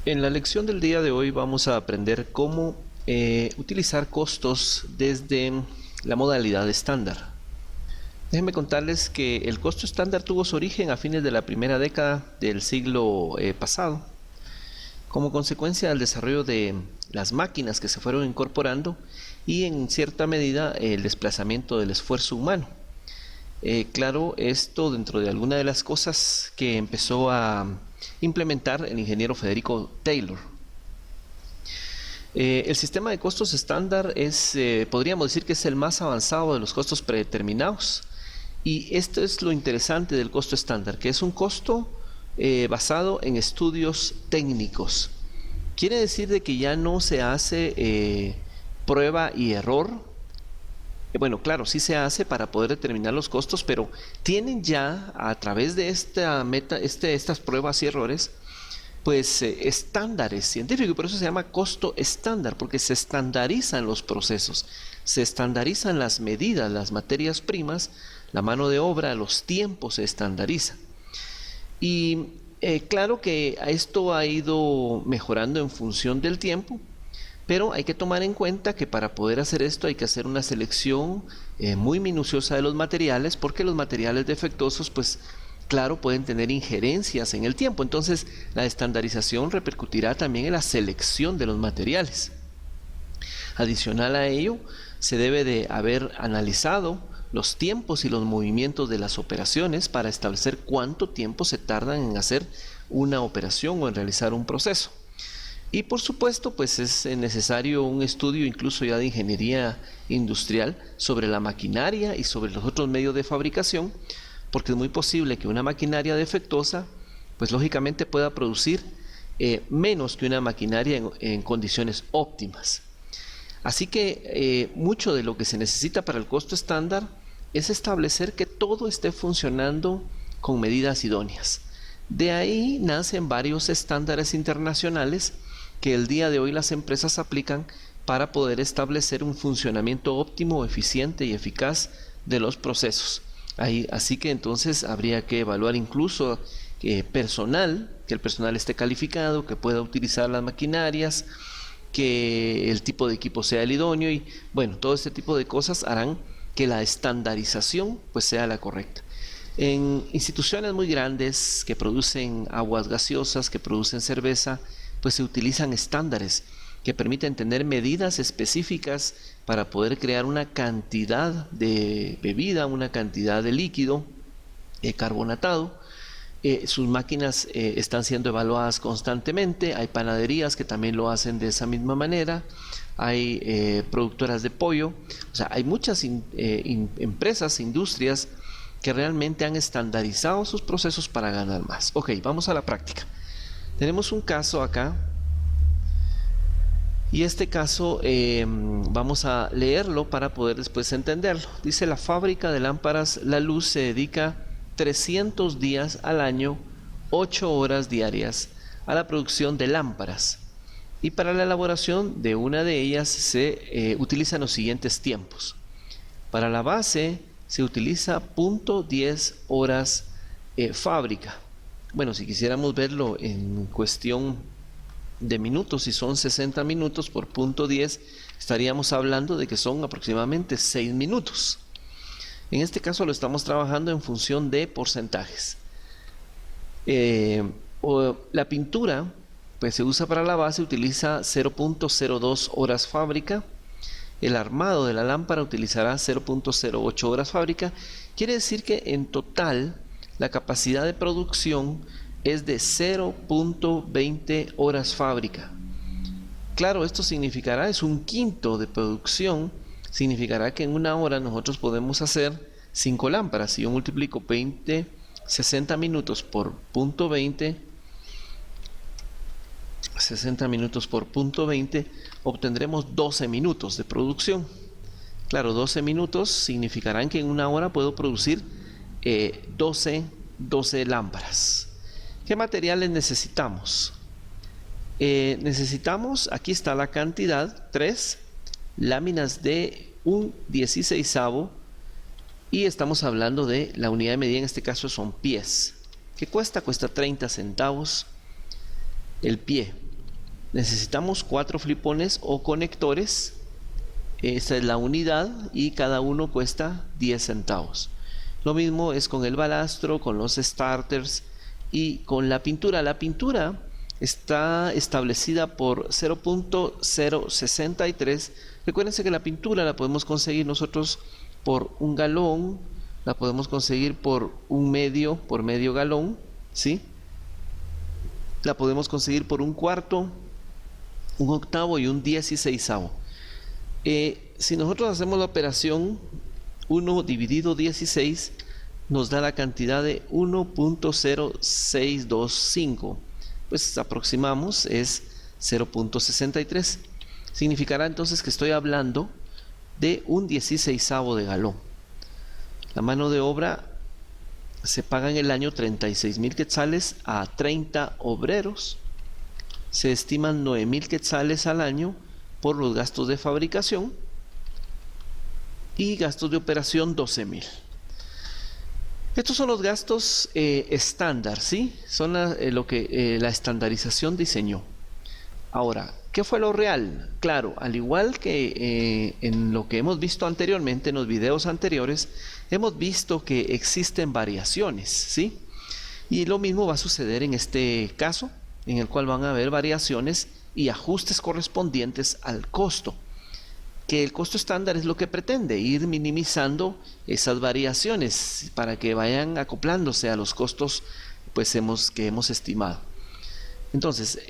En la lección del día de hoy vamos a aprender cómo utilizar costos desde la modalidad estándar. Déjenme contarles que el costo estándar tuvo su origen a fines de la primera década del siglo pasado, como consecuencia del desarrollo de las máquinas que se fueron incorporando y en cierta medida el desplazamiento del esfuerzo humano. Claro, esto dentro de alguna de las cosas que empezó a implementar el ingeniero Federico Taylor. El sistema de costos estándar podríamos decir que es el más avanzado de los costos predeterminados. Y esto es lo interesante del costo estándar, que es un costo basado en estudios técnicos. Quiere decir de que ya no se hace prueba y error. Bueno, claro, sí se hace para poder determinar los costos, pero tienen ya a través de estas pruebas y errores, pues estándares científicos, y por eso se llama costo estándar, porque se estandarizan los procesos, se estandarizan las medidas, las materias primas, la mano de obra, los tiempos se estandarizan. Y claro que esto ha ido mejorando en función del tiempo, pero hay que tomar en cuenta que para poder hacer esto hay que hacer una selección muy minuciosa de los materiales, porque los materiales defectuosos, pues claro, pueden tener injerencias en el tiempo. Entonces, la estandarización repercutirá también en la selección de los materiales. Adicional a ello, se debe de haber analizado los tiempos y los movimientos de las operaciones para establecer cuánto tiempo se tardan en hacer una operación o en realizar un proceso. Y por supuesto, pues es necesario un estudio incluso ya de ingeniería industrial sobre la maquinaria y sobre los otros medios de fabricación, porque es muy posible que una maquinaria defectuosa, pues lógicamente pueda producir menos que una maquinaria en condiciones óptimas. Así que mucho de lo que se necesita para el costo estándar es establecer que todo esté funcionando con medidas idóneas. De ahí nacen varios estándares internacionales que el día de hoy las empresas aplican para poder establecer un funcionamiento óptimo, eficiente y eficaz de los procesos. Así que entonces habría que evaluar incluso personal, que el personal esté calificado, que pueda utilizar las maquinarias, que el tipo de equipo sea el idóneo y bueno, todo este tipo de cosas harán que la estandarización pues sea la correcta. En instituciones muy grandes que producen aguas gaseosas, que producen cerveza, pues se utilizan estándares que permiten tener medidas específicas para poder crear una cantidad de bebida, una cantidad de líquido carbonatado. Sus máquinas están siendo evaluadas constantemente. Hay panaderías que también lo hacen de esa misma manera. Hay productoras de pollo. O sea, hay muchas empresas, industrias que realmente han estandarizado sus procesos para ganar más. Ok, vamos a la práctica. Tenemos un caso acá y este caso vamos a leerlo para poder después entenderlo. Dice: la fábrica de lámparas La Luz se dedica 300 días al año, 8 horas diarias, a la producción de lámparas. Y para la elaboración de una de ellas se utilizan los siguientes tiempos. Para la base se utiliza .10 horas fábrica. Bueno, si quisiéramos verlo en cuestión de minutos, si son 60 minutos por .10, estaríamos hablando de que son aproximadamente 6 minutos. En este caso lo estamos trabajando en función de porcentajes. La pintura pues se usa para la base, utiliza 0.02 horas fábrica. El armado de la lámpara utilizará 0.08 horas fábrica. Quiere decir que en total la capacidad de producción es de 0.20 horas fábrica. Claro, esto significará, es un quinto de producción, significará que en una hora nosotros podemos hacer 5 lámparas. Si yo multiplico 60 minutos por .20, 60 minutos por .20, obtendremos 12 minutos de producción. Claro, 12 minutos significarán que en una hora puedo producir 12 lámparas. ¿Qué materiales necesitamos? Necesitamos, aquí está la cantidad, 3 láminas de 1/16, y estamos hablando de la unidad de medida, en este caso son pies. ¿Qué cuesta? Cuesta 30 centavos el pie. necesitamos 4 flipones o conectores. Esta es la unidad y cada uno cuesta 10 centavos. Lo mismo es con el balastro, con los starters y con la pintura. La pintura está establecida por 0.063. Recuérdense que la pintura la podemos conseguir nosotros por un galón, la podemos conseguir por medio galón, ¿sí? La podemos conseguir por un cuarto, un octavo y un 16avo. Si nosotros hacemos la operación 1 dividido 16, nos da la cantidad de 1.0625. Pues aproximamos, es 0.63. Significará entonces que estoy hablando de un 16avo de galón. La mano de obra se paga en el año 36,000 quetzales a 30 obreros. Se estiman 9,000 quetzales al año por los gastos de fabricación y gastos de operación 12,000. Estos son los gastos estándar, ¿sí? Son lo que la estandarización diseñó. Ahora, ¿qué fue lo real? Claro, al igual que en lo que hemos visto anteriormente, en los videos anteriores, hemos visto que existen variaciones, ¿sí? Y lo mismo va a suceder en este caso, en el cual van a haber variaciones y ajustes correspondientes al costo. Que el costo estándar es lo que pretende, ir minimizando esas variaciones para que vayan acoplándose a los costos pues que hemos estimado. Entonces,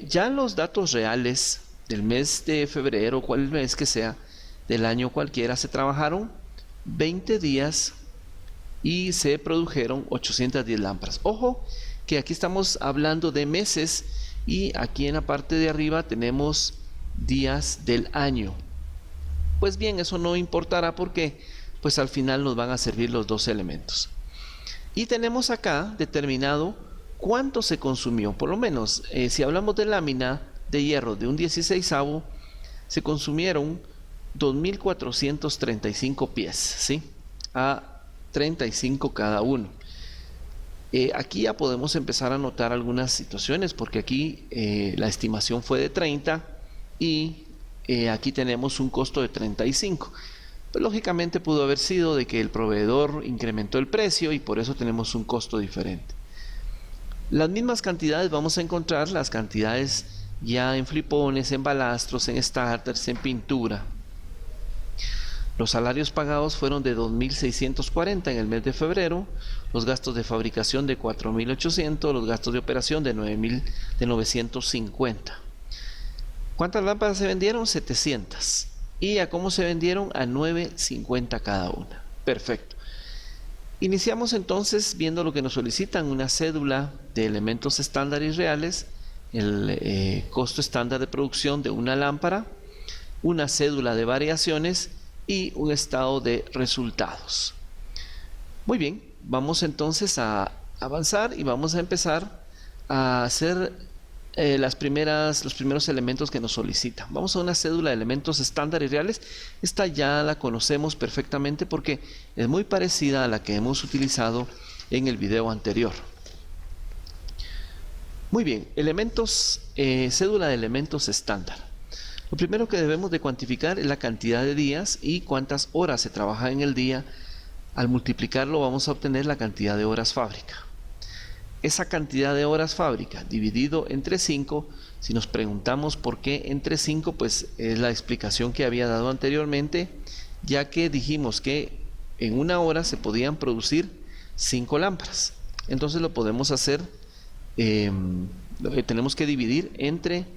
ya los datos reales del mes de febrero, cual mes que sea, del año cualquiera, se trabajaron 20 días y se produjeron 810 lámparas. Ojo que aquí estamos hablando de meses y aquí en la parte de arriba tenemos días del año. Pues bien, eso no importará porque pues al final nos van a servir los dos elementos. Y tenemos acá determinado cuánto se consumió. Por lo menos, si hablamos de lámina de hierro de un 16avo, se consumieron 2.435 pies, ¿sí? A 35 cada uno. Aquí ya podemos empezar a notar algunas situaciones porque aquí la estimación fue de 30 y aquí tenemos un costo de 35. Pues lógicamente pudo haber sido de que el proveedor incrementó el precio y por eso tenemos un costo diferente. Las mismas cantidades vamos a encontrar, las cantidades ya en flipones, en balastros, en starters, en pintura. Los salarios pagados fueron de 2.640 en el mes de febrero, los gastos de fabricación de 4.800, los gastos de operación de 950. ¿Cuántas lámparas se vendieron? 700. ¿Y a cómo se vendieron? A 9.50 cada una. Perfecto. Iniciamos entonces viendo lo que nos solicitan, una cédula de elementos estándar y reales, el costo estándar de producción de una lámpara, una cédula de variaciones y un estado de resultados. Muy bien, vamos entonces a avanzar y vamos a empezar a hacer los primeros elementos que nos solicitan. Vamos a una cédula de elementos estándar y reales. Esta ya la conocemos perfectamente porque es muy parecida a la que hemos utilizado en el video anterior. Muy bien, cédula de elementos estándar. Lo primero que debemos de cuantificar es la cantidad de días y cuántas horas se trabaja en el día. Al multiplicarlo vamos a obtener la cantidad de horas fábrica. Esa cantidad de horas fábrica dividido entre 5, si nos preguntamos por qué entre 5, pues es la explicación que había dado anteriormente, ya que dijimos que en una hora se podían producir 5 lámparas. Entonces lo podemos hacer, tenemos que dividir entre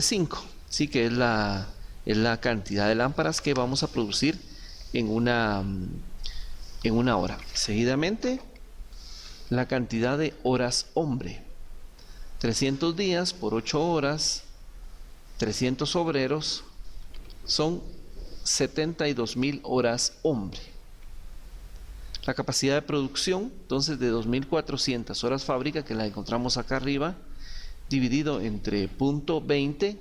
5, ¿sí? Que es la cantidad de lámparas que vamos a producir en una hora. Seguidamente, la cantidad de horas hombre. 300 días por 8 horas, 300 obreros, son 72,000 horas hombre. La capacidad de producción, entonces, de 2.400 horas fábrica, que la encontramos acá arriba, dividido entre .20,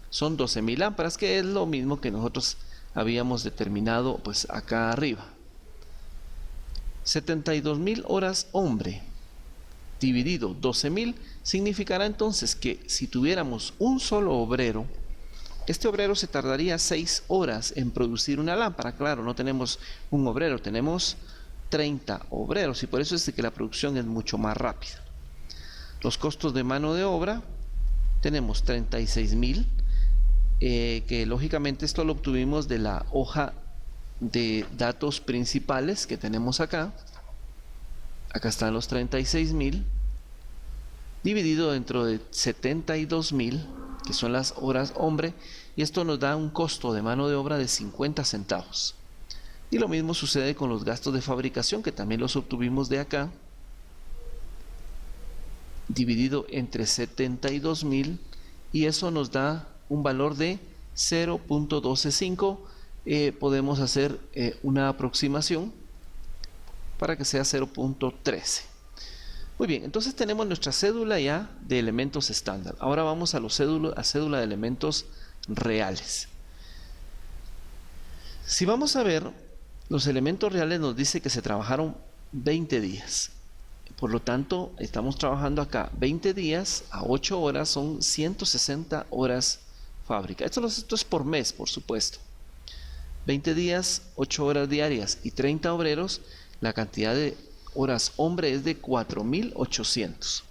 son 12,000 lámparas, que es lo mismo que nosotros habíamos determinado pues acá arriba. 72,000 horas hombre dividido 12.000 significará entonces que si tuviéramos un solo obrero, este obrero se tardaría 6 horas en producir una lámpara. Claro, no tenemos un obrero, tenemos 30 obreros y por eso es de que la producción es mucho más rápida. Los costos de mano de obra, tenemos 36.000, que lógicamente esto lo obtuvimos de la hoja de datos principales que tenemos acá. Acá están los 36.000 dividido dentro de 72.000, que son las horas hombre, y esto nos da un costo de mano de obra de 50 centavos. Y lo mismo sucede con los gastos de fabricación, que también los obtuvimos de acá, dividido entre 72.000, y eso nos da un valor de 0.125. Podemos hacer una aproximación para que sea 0.13. Muy bien, entonces tenemos nuestra cédula ya de elementos estándar. Ahora vamos a cédula de elementos reales. Si vamos a ver, los elementos reales nos dice que se trabajaron 20 días. Por lo tanto, estamos trabajando acá 20 días a 8 horas, son 160 horas fábrica. Esto es por mes, por supuesto. 20 días, 8 horas diarias y 30 obreros, la cantidad de horas hombre es de 4.800.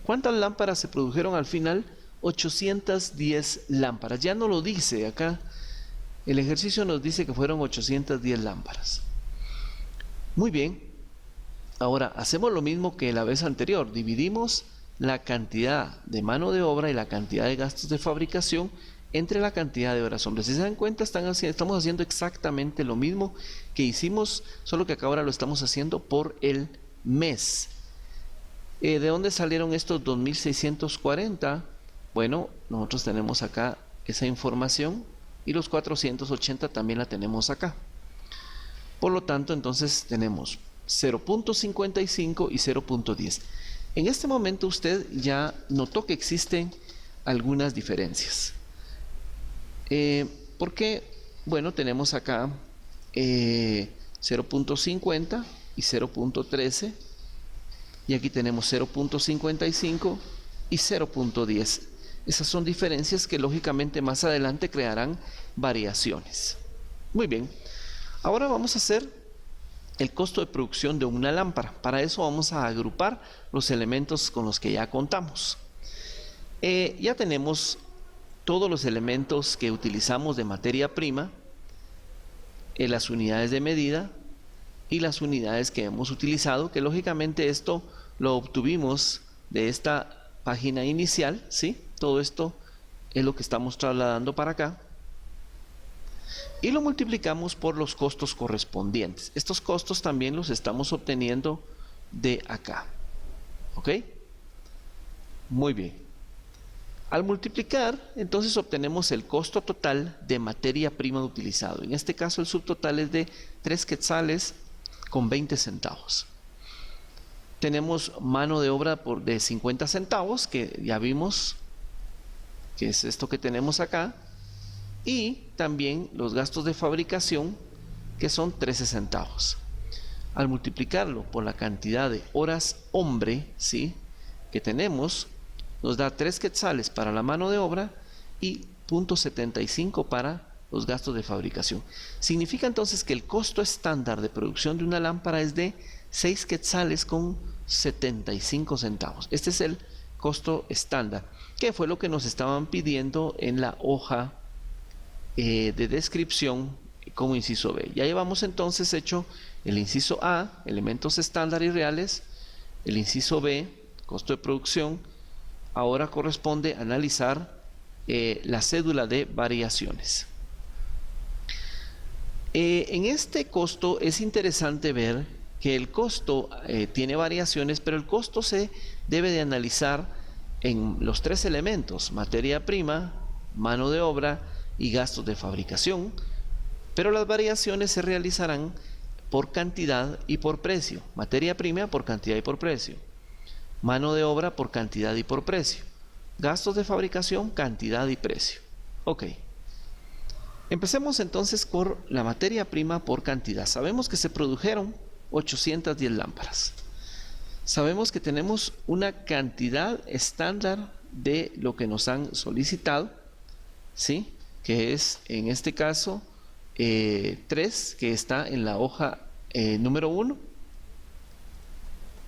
¿Cuántas lámparas se produjeron al final? 810 lámparas. Ya no lo dice acá. El ejercicio nos dice que fueron 810 lámparas. Muy bien. Ahora, hacemos lo mismo que la vez anterior. Dividimos la cantidad de mano de obra y la cantidad de gastos de fabricación entre la cantidad de horas hombres. Si se dan cuenta, estamos haciendo exactamente lo mismo que hicimos, solo que acá ahora lo estamos haciendo por el mes. ¿De dónde salieron estos 2.640? Bueno, nosotros tenemos acá esa información y los 480 también la tenemos acá. Por lo tanto, entonces tenemos 0.55 y 0.10. En este momento usted ya notó que existen algunas diferencias. Porque, bueno, tenemos acá 0.50 y 0.13, y aquí tenemos 0.55 y 0.10. Esas son diferencias que lógicamente más adelante crearán variaciones. Muy bien, ahora vamos a hacer el costo de producción de una lámpara. Para eso vamos a agrupar los elementos con los que ya contamos. Ya tenemos todos los elementos que utilizamos de materia prima, las unidades de medida y las unidades que hemos utilizado, que lógicamente esto lo obtuvimos de esta página inicial, ¿sí? Todo esto es lo que estamos trasladando para acá. Y lo multiplicamos por los costos correspondientes. Estos costos también los estamos obteniendo de acá. ¿Ok? Muy bien. Al multiplicar, entonces obtenemos el costo total de materia prima utilizado. En este caso el subtotal es de 3 quetzales con 20 centavos. Tenemos mano de obra de 50 centavos, que ya vimos que es esto que tenemos acá. Y también los gastos de fabricación, que son 13 centavos. Al multiplicarlo por la cantidad de horas hombre, ¿sí?, que tenemos, nos da 3 quetzales para la mano de obra y 0.75 para los gastos de fabricación. Significa entonces que el costo estándar de producción de una lámpara es de 6 quetzales con 75 centavos. Este es el costo estándar, que fue lo que nos estaban pidiendo en la hoja de descripción como inciso B. Ya llevamos entonces hecho el inciso A, elementos estándar y reales, el inciso B, costo de producción. Ahora corresponde analizar la cédula de variaciones. En este costo es interesante ver que el costo tiene variaciones, pero el costo se debe de analizar en los 3 elementos: materia prima, mano de obra y gastos de fabricación, pero las variaciones se realizarán por cantidad y por precio. Materia prima por cantidad y por precio, mano de obra por cantidad y por precio, gastos de fabricación, cantidad y precio. Ok, empecemos entonces por la materia prima por cantidad. Sabemos que se produjeron 810 lámparas. Sabemos que tenemos una cantidad estándar de lo que nos han solicitado, ¿sí? Que es en este caso 3, que está en la hoja número 1.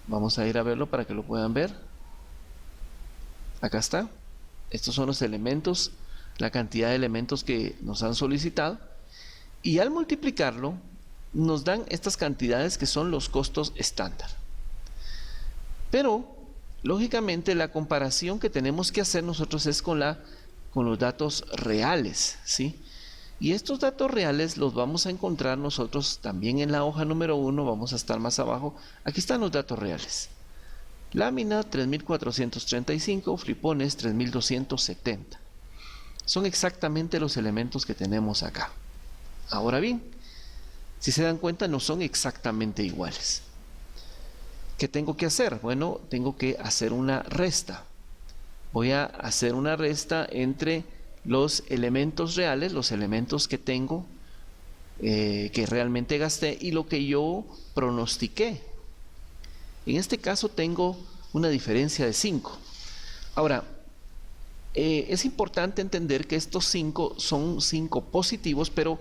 Vamos a ir a verlo para que lo puedan ver. Acá está. Estos son los elementos, la cantidad de elementos que nos han solicitado. Y al multiplicarlo, nos dan estas cantidades que son los costos estándar. Pero, lógicamente, la comparación que tenemos que hacer nosotros es con los datos reales, ¿sí? Y estos datos reales los vamos a encontrar nosotros también en la hoja número 1, vamos a estar más abajo. Aquí están los datos reales. Lámina 3435, flipones 3270. Son exactamente los elementos que tenemos acá. Ahora bien, si se dan cuenta, no son exactamente iguales. ¿Qué tengo que hacer? Bueno, tengo que hacer una resta. Voy a hacer una resta entre los elementos reales, los elementos que tengo, que realmente gasté, y lo que yo pronostiqué. En este caso tengo una diferencia de 5. Ahora, es importante entender que estos 5 son 5 positivos, pero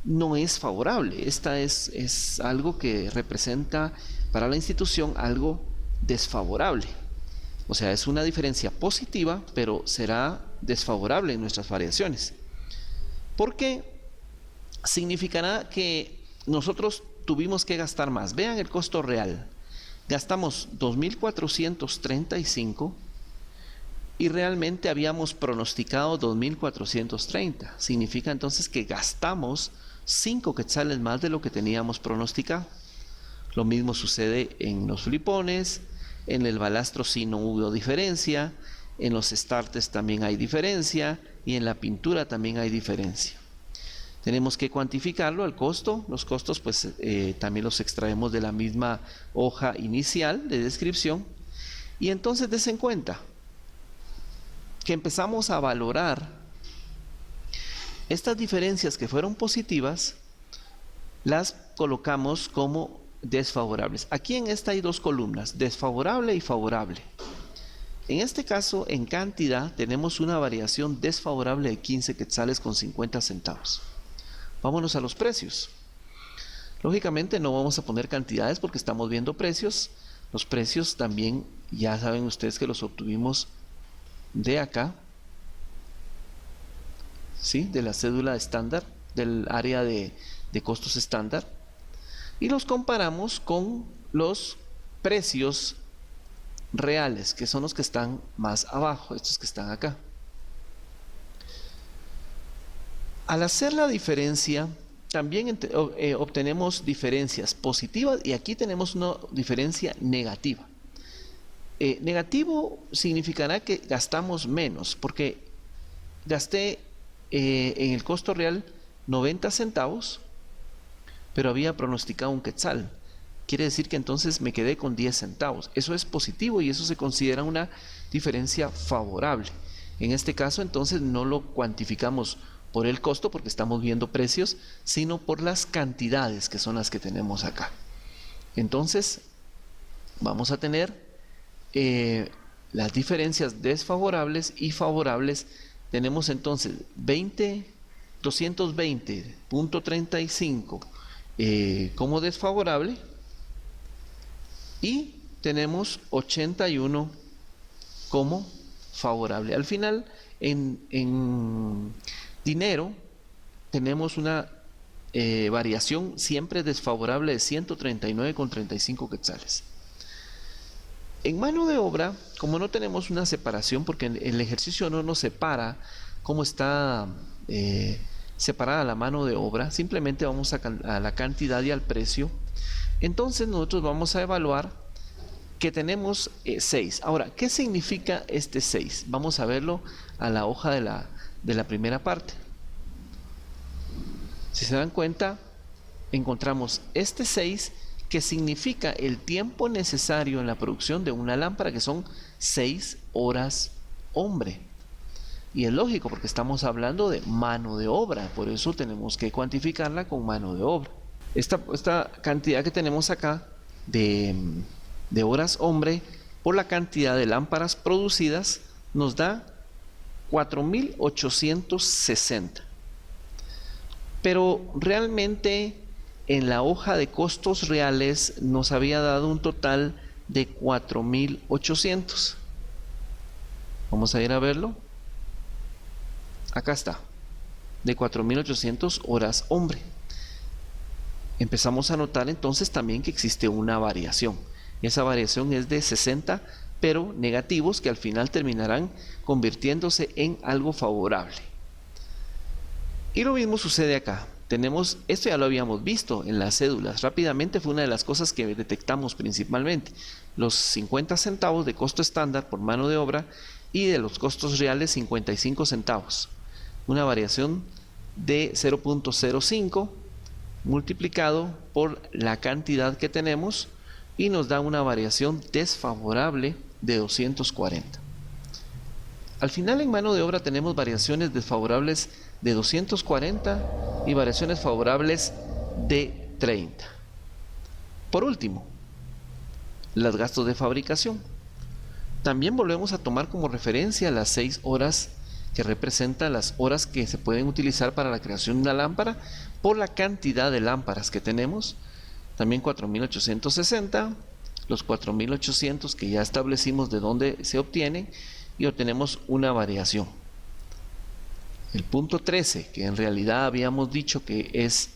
no es favorable. Esta es algo que representa para la institución algo desfavorable. O sea, es una diferencia positiva, pero será desfavorable en nuestras variaciones. Porque significará que nosotros tuvimos que gastar más. Vean el costo real. Gastamos 2.435 y realmente habíamos pronosticado 2.430. Significa entonces que gastamos 5 quetzales más de lo que teníamos pronosticado. Lo mismo sucede en los flipones, en el balastro sí no hubo diferencia, en los estartes también hay diferencia y en la pintura también hay diferencia. Tenemos que cuantificarlo al costo. Los costos pues también los extraemos de la misma hoja inicial de descripción. Y entonces desen cuenta que empezamos a valorar estas diferencias que fueron positivas, las colocamos como desfavorables. Aquí en esta hay dos columnas, desfavorable y favorable. En este caso, en cantidad, tenemos una variación desfavorable de 15 quetzales con 50 centavos. Vámonos a los precios. Lógicamente no vamos a poner cantidades porque estamos viendo precios. Los precios también ya saben ustedes que los obtuvimos de acá, ¿sí? De la cédula estándar, del área de costos estándar. Y los comparamos con los precios reales, que son los que están más abajo, estos que están acá. Al hacer la diferencia, también obtenemos diferencias positivas y aquí tenemos una diferencia negativa. Negativo significará que gastamos menos, porque gasté en el costo real 90 centavos, pero había pronosticado un quetzal. Quiere decir que entonces me quedé con 10 centavos. Eso es positivo y eso se considera una diferencia favorable. En este caso entonces no lo cuantificamos por el costo porque estamos viendo precios, sino por las cantidades que son las que tenemos acá. Entonces vamos a tener las diferencias desfavorables y favorables. Tenemos entonces 220.35 como desfavorable y tenemos 81 como favorable. Al final en dinero tenemos una variación siempre desfavorable de 139,35 quetzales. En mano de obra, como no tenemos una separación, porque el ejercicio no nos separa cómo está separada la mano de obra, simplemente vamos a la cantidad y al precio. Entonces nosotros vamos a evaluar que tenemos 6. Ahora, ¿qué significa este 6? Vamos a verlo a la hoja de la primera parte. Si se dan cuenta, encontramos este 6 que significa el tiempo necesario en la producción de una lámpara, que son 6 horas hombre. Y es lógico porque estamos hablando de mano de obra, por eso tenemos que cuantificarla con mano de obra. Esta cantidad que tenemos acá de de horas hombre por la cantidad de lámparas producidas nos da 4.860. Pero realmente en la hoja de costos reales nos había dado un total de 4.800. Vamos a ir a verlo. Acá está, de 4.800 horas hombre. Empezamos a notar entonces también que existe una variación. Esa variación es de 60, pero negativos, que al final terminarán convirtiéndose en algo favorable. Y lo mismo sucede acá. Tenemos, esto ya lo habíamos visto en las cédulas. Rápidamente fue una de las cosas que detectamos principalmente. Los 50 centavos de costo estándar por mano de obra y de los costos reales 55 centavos. Una variación de 0.05 multiplicado por la cantidad que tenemos y nos da una variación desfavorable de 240. Al final en mano de obra tenemos variaciones desfavorables de 240 y variaciones favorables de 30. Por último, los gastos de fabricación. También volvemos a tomar como referencia las 6 horas que representan las horas que se pueden utilizar para la creación de una lámpara por la cantidad de lámparas que tenemos. También 4.860, los 4.800 que ya establecimos de dónde se obtienen y obtenemos una variación. El punto 13, que en realidad habíamos dicho que es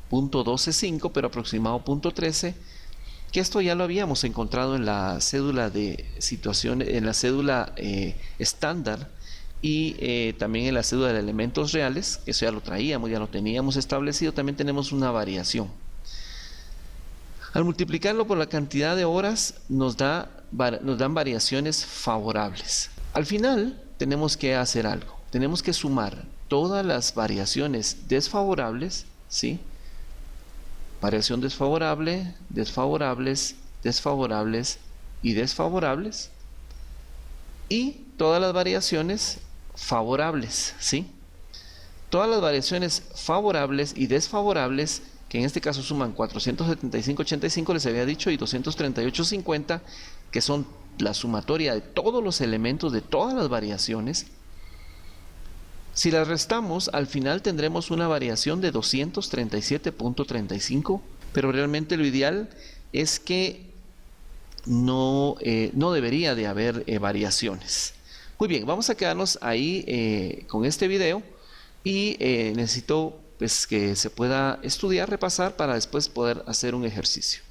punto 12.5, pero aproximado punto 13, que esto ya lo habíamos encontrado en la cédula de situación, en la cédula estándar y también en la cédula de elementos reales, que eso ya lo traíamos, ya lo teníamos establecido. También tenemos una variación. Al multiplicarlo por la cantidad de horas nos dan variaciones favorables. Al final tenemos que hacer algo. Tenemos que sumar todas las variaciones desfavorables, ¿sí? Variación desfavorable, desfavorables, desfavorables y desfavorables. Y todas las variaciones favorables, ¿sí? Todas las variaciones favorables y desfavorables, que en este caso suman 475.85, les había dicho, y 238.50, que son la sumatoria de todos los elementos de todas las variaciones. Si las restamos, al final tendremos una variación de 237.35, pero realmente lo ideal es que no debería de haber variaciones. Muy bien, vamos a quedarnos ahí con este video y necesito pues que se pueda estudiar, repasar para después poder hacer un ejercicio.